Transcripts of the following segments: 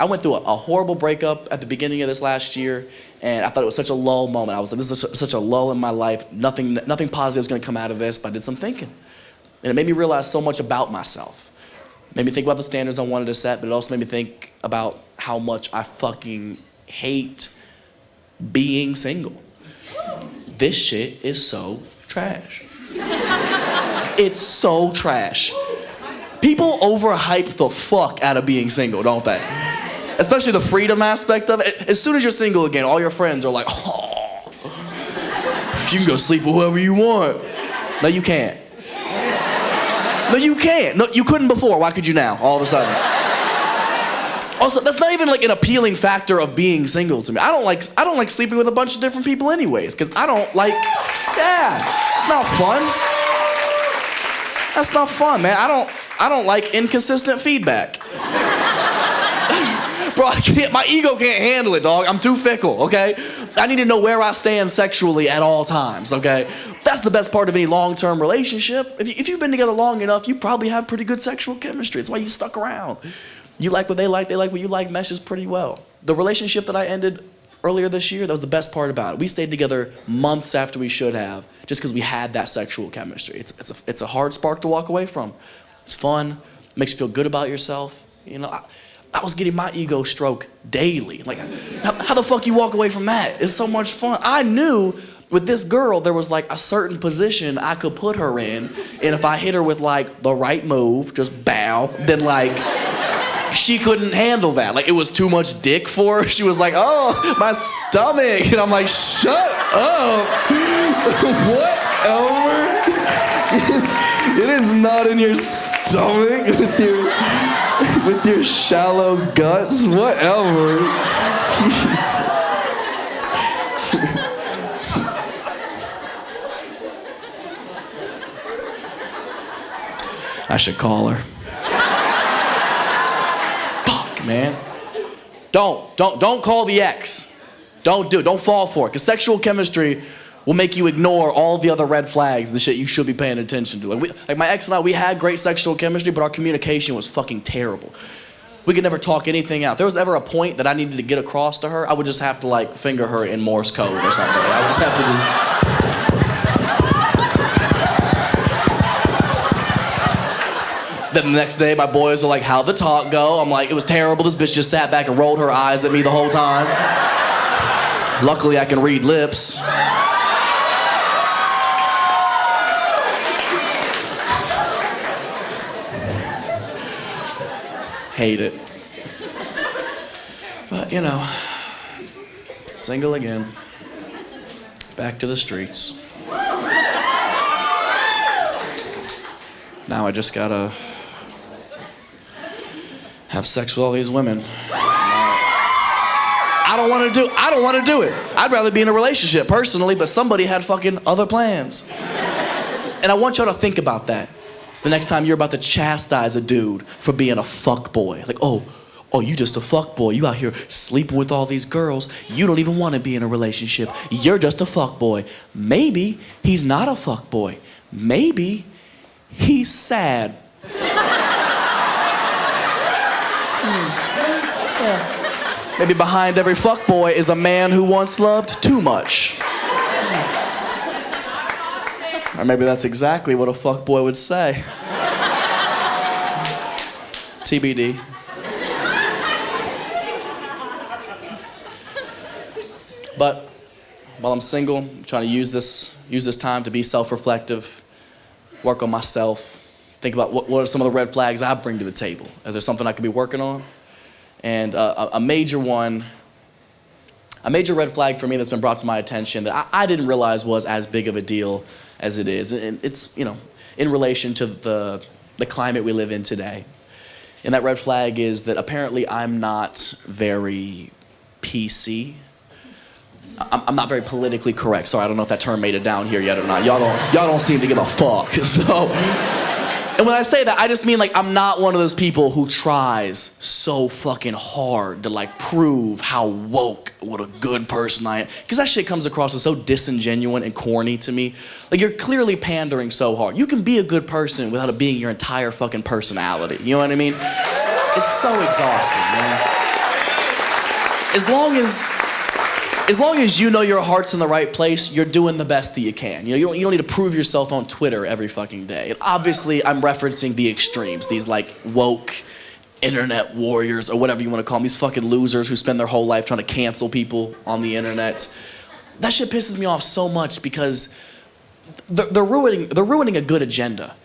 I went through a horrible breakup at the beginning of this last year, and I thought it was such a lull moment. I was like, this is such a lull in my life. Nothing positive is going to come out of this, but I did some thinking. And it made me realize so much about myself. It made me think about the standards I wanted to set, but it also made me think about how much I fucking hate being single. This shit is so trash. It's so trash. People overhype the fuck out of being single, don't they? Especially the freedom aspect of it. As soon as you're single again, all your friends are like, oh, you can go sleep with whoever you want. No, you can't. No, you can't. No, you couldn't before. Why could you now, all of a sudden? Also, that's not even like an appealing factor of being single to me. I don't like sleeping with a bunch of different people anyways, because I don't like, it's not fun. That's not fun, man. I don't like inconsistent feedback. Bro, my ego can't handle it, dog. I'm too fickle, okay? I need to know where I stand sexually at all times, okay? That's the best part of any long-term relationship. If you've been together long enough, you probably have pretty good sexual chemistry. It's why you stuck around. You like what they like what you like, meshes pretty well. The relationship that I ended earlier this year, that was the best part about it. We stayed together months after we should have, just because we had that sexual chemistry. It's a hard spark to walk away from. It's fun, makes you feel good about yourself. You know, I was getting my ego stroked daily. Like, how the fuck you walk away from that? It's so much fun. I knew with this girl, there was like a certain position I could put her in, and if I hit her with like the right move, just bow, then like, she couldn't handle that. Like, it was too much dick for her. She was like, oh, my stomach. And I'm like, shut up. What, Elmer? It is not in your stomach with your shallow guts. What, Elmer? I should call her. Man, don't call the ex. Don't do it. Don't fall for it. Because sexual chemistry will make you ignore all the other red flags, the shit you should be paying attention to. Like my ex and I, we had great sexual chemistry, but our communication was fucking terrible. We could never talk anything out. If there was ever a point that I needed to get across to her, I would just have to like finger her in Morse code or something. I would just have to Then the next day, my boys are like, how'd the talk go? I'm like, it was terrible. This bitch just sat back and rolled her eyes at me the whole time. Luckily, I can read lips. Hate it. But, you know, single again. Back to the streets. Now I just gotta have sex with all these women. I don't want to do it. I'd rather be in a relationship personally, but somebody had fucking other plans. And I want y'all to think about that the next time you're about to chastise a dude for being a fuck boy. Like, oh, you just a fuck boy. You out here sleeping with all these girls. You don't even want to be in a relationship. You're just a fuck boy. Maybe he's not a fuck boy. Maybe he's sad. Maybe behind every fuckboy is a man who once loved too much. Or maybe that's exactly what a fuckboy would say. TBD. But while I'm single, I'm trying to use this time to be self-reflective, work on myself, think about what are some of the red flags I bring to the table. Is there something I could be working on? And a major red flag for me that's been brought to my attention that I didn't realize was as big of a deal as it is. And it's, you know, in relation to the climate we live in today. And that red flag is that apparently I'm not very PC. I'm not very politically correct. Sorry, I don't know if that term made it down here yet or not. Y'all don't seem to give a fuck. So, and when I say that, I just mean like I'm not one of those people who tries so fucking hard to like prove how woke, what a good person I am. Because that shit comes across as so disingenuous and corny to me. Like you're clearly pandering so hard. You can be a good person without it being your entire fucking personality. You know what I mean? It's so exhausting, man. as long as you know your heart's in the right place, you're doing the best that you can. You don't need to prove yourself on Twitter every fucking day. And obviously, I'm referencing the extremes, these like woke internet warriors or whatever you want to call them, these fucking losers who spend their whole life trying to cancel people on the internet. That shit pisses me off so much because they're ruining a good agenda.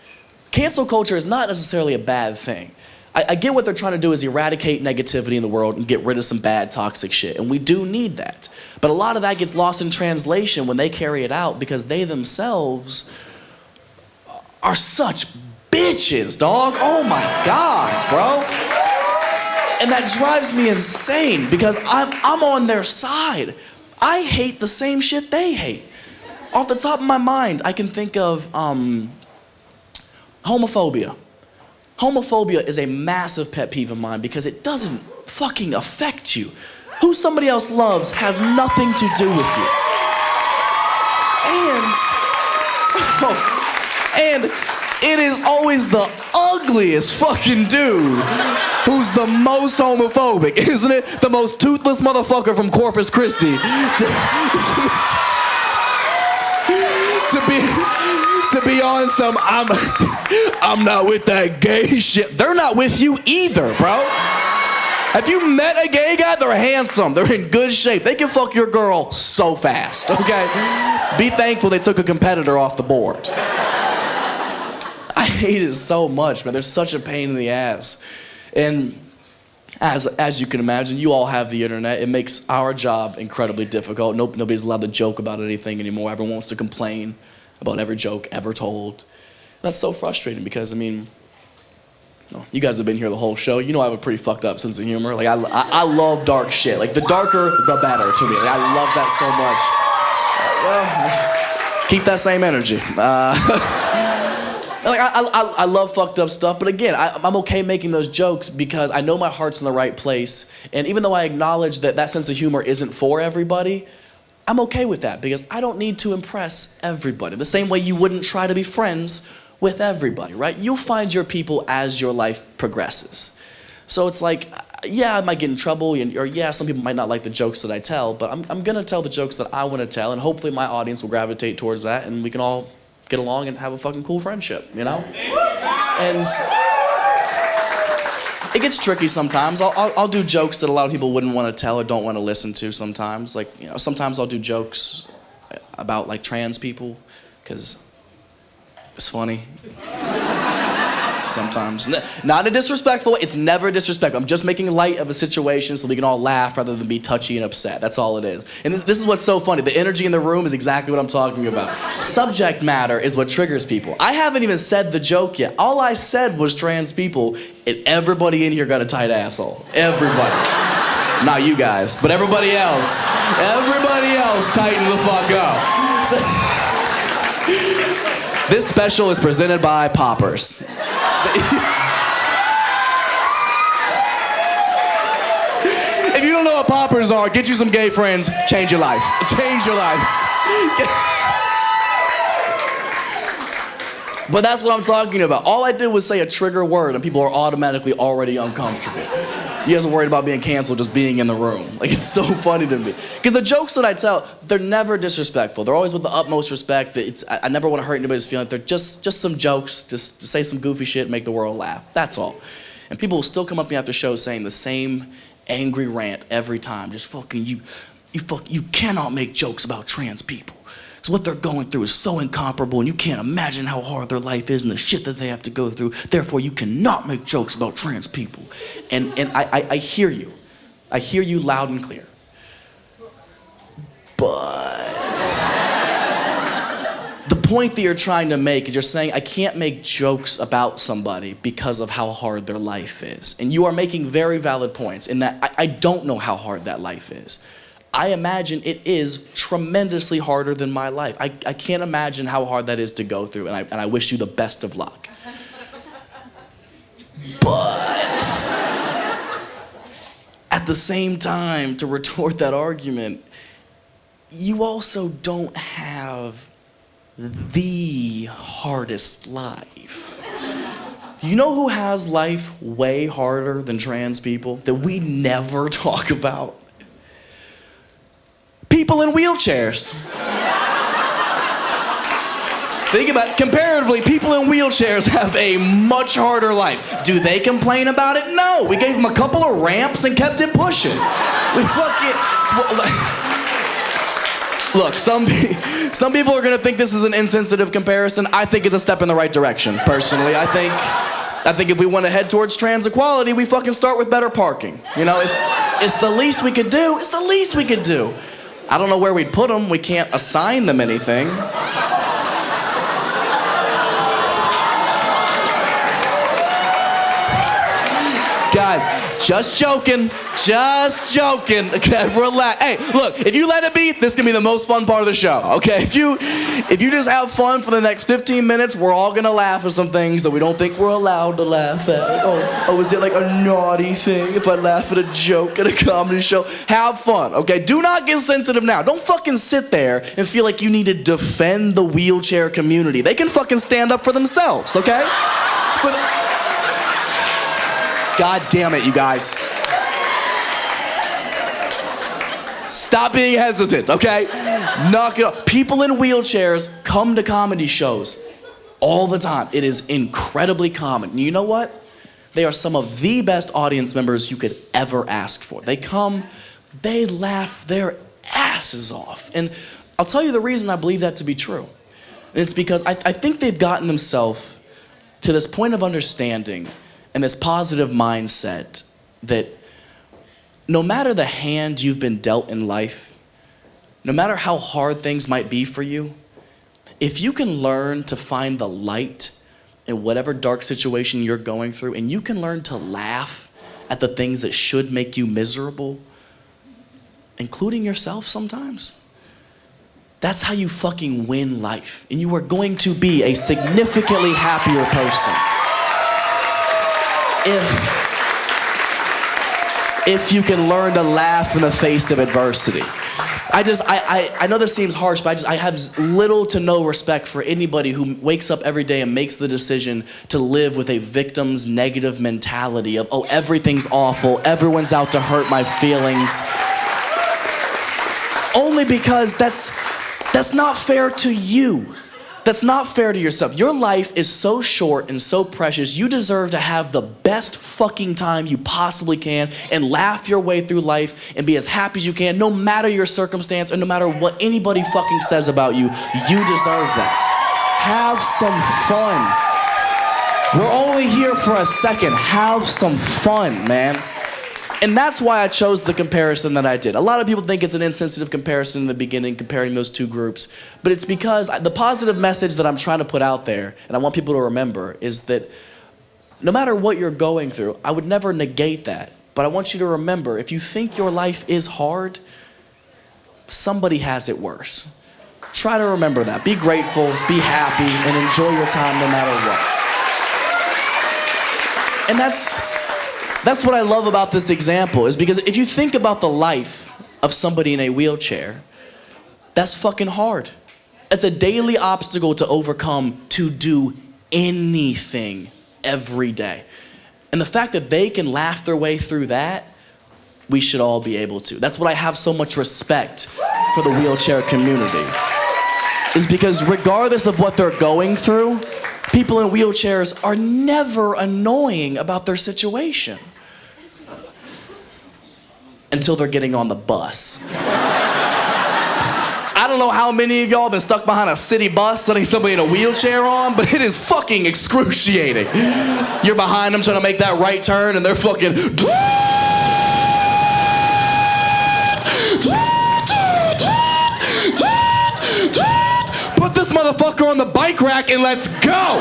Cancel culture is not necessarily a bad thing. I get what they're trying to do is eradicate negativity in the world and get rid of some bad toxic shit, and we do need that. But a lot of that gets lost in translation when they carry it out because they themselves are such bitches, dog. Oh my God, bro. And that drives me insane because I'm on their side. I hate the same shit they hate. Off the top of my mind, I can think of homophobia. Homophobia is a massive pet peeve of mine because it doesn't fucking affect you. Who somebody else loves has nothing to do with you. And it is always the ugliest fucking dude who's the most homophobic, isn't it? The most toothless motherfucker from Corpus Christi. To be on some, I'm not with that gay shit. They're not with you either, bro. Have you met a gay guy? They're handsome. They're in good shape. They can fuck your girl so fast, okay? Be thankful they took a competitor off the board. I hate it so much, man. They're such a pain in the ass. And as you can imagine, you all have the internet. It makes our job incredibly difficult. Nobody's allowed to joke about anything anymore. Everyone wants to complain about every joke ever told. That's so frustrating because, I mean, you guys have been here the whole show. You know I have a pretty fucked up sense of humor. Like, I love dark shit. Like, the darker, the better to me. Like, I love that so much. Well, keep that same energy. Like, I love fucked up stuff, but again, I'm okay making those jokes because I know my heart's in the right place, and even though I acknowledge that that sense of humor isn't for everybody, I'm okay with that because I don't need to impress everybody. The same way you wouldn't try to be friends with everybody, right? You'll find your people as your life progresses. So it's like, yeah, I might get in trouble, or yeah, some people might not like the jokes that I tell, but I'm gonna tell the jokes that I wanna tell, and hopefully my audience will gravitate towards that, and we can all get along and have a fucking cool friendship, you know? And it gets tricky sometimes. I'll do jokes that a lot of people wouldn't want to tell or don't want to listen to sometimes. Like, you know, sometimes I'll do jokes about like trans people because it's funny. Sometimes. Not a disrespectful way. It's never disrespectful. I'm just making light of a situation so we can all laugh rather than be touchy and upset. That's all it is. And this is what's so funny. The energy in the room is exactly what I'm talking about. Subject matter is what triggers people. I haven't even said the joke yet. All I said was trans people, and everybody in here got a tight asshole. Everybody. Not you guys, but everybody else. Everybody else tighten the fuck up. This special is presented by Poppers. If you don't know what Poppers are, get you some gay friends, change your life. Change your life. But that's what I'm talking about. All I did was say a trigger word and people are automatically already uncomfortable. You guys are worried about being canceled just being in the room. Like, it's so funny to me. Because the jokes that I tell, they're never disrespectful. They're always with the utmost respect. I never want to hurt anybody's feelings. They're just some jokes, just to say some goofy shit and make the world laugh. That's all. And people will still come up to me after shows saying the same angry rant every time. Just fucking, you cannot make jokes about trans people. So what they're going through is so incomparable, and you can't imagine how hard their life is and the shit that they have to go through. Therefore, you cannot make jokes about trans people. And I hear you. I hear you loud and clear. But the point that you're trying to make is you're saying, I can't make jokes about somebody because of how hard their life is. And you are making very valid points in that I don't know how hard that life is. I imagine it is tremendously harder than my life. I can't imagine how hard that is to go through, and I wish you the best of luck. But at the same time, to retort that argument, you also don't have the hardest life. You know who has life way harder than trans people that we never talk about? People in wheelchairs. Think about it. Comparatively, people in wheelchairs have a much harder life. Do they complain about it? No. We gave them a couple of ramps and kept it pushing. We Look, some people are gonna think this is an insensitive comparison. I think it's a step in the right direction, personally. I think if we want to head towards trans equality, we fucking start with better parking. You know, it's the least we could do. It's the least we could do. I don't know where we'd put them. We can't assign them anything. God, just joking. Okay, relax. Hey, look, if you let it be, this can be the most fun part of the show, okay? If you just have fun for the next 15 minutes, we're all gonna laugh at some things that we don't think we're allowed to laugh at. Oh, is it like a naughty thing if I laugh at a joke at a comedy show? Have fun, okay? Do not get sensitive now. Don't fucking sit there and feel like you need to defend the wheelchair community. They can fucking stand up for themselves, okay? God damn it, you guys. Stop being hesitant, okay? Knock it off. People in wheelchairs come to comedy shows all the time. It is incredibly common. And you know what? They are some of the best audience members you could ever ask for. They come, they laugh their asses off. And I'll tell you the reason I believe that to be true. And it's because I think they've gotten themselves to this point of understanding and this positive mindset that no matter the hand you've been dealt in life, no matter how hard things might be for you, if you can learn to find the light in whatever dark situation you're going through, and you can learn to laugh at the things that should make you miserable, including yourself sometimes, that's how you fucking win life. And you are going to be a significantly happier person if you can learn to laugh in the face of adversity. I know this seems harsh, but I have little to no respect for anybody who wakes up every day and makes the decision to live with a victim's negative mentality of, oh, everything's awful, everyone's out to hurt my feelings. Only because that's not fair to you. That's not fair to yourself. Your life is so short and so precious. You deserve to have the best fucking time you possibly can and laugh your way through life and be as happy as you can, no matter your circumstance or no matter what anybody fucking says about you. You deserve that. Have some fun. We're only here for a second. Have some fun, man. And that's why I chose the comparison that I did. A lot of people think it's an insensitive comparison in the beginning, comparing those two groups. But it's because the positive message that I'm trying to put out there, and I want people to remember, is that no matter what you're going through, I would never negate that. But I want you to remember, if you think your life is hard, somebody has it worse. Try to remember that. Be grateful, be happy, and enjoy your time no matter what. And that's what I love about this example, is because if you think about the life of somebody in a wheelchair, that's fucking hard. It's a daily obstacle to overcome to do anything every day. And the fact that they can laugh their way through that, we should all be able to. That's what I have so much respect for the wheelchair community, is because regardless of what they're going through, people in wheelchairs are never annoying about their situation. Until they're getting on the bus. I don't know how many of y'all have been stuck behind a city bus letting somebody in a wheelchair on, but it is fucking excruciating. You're behind them trying to make that right turn and they're fucking... Put this motherfucker on the bike rack and let's go!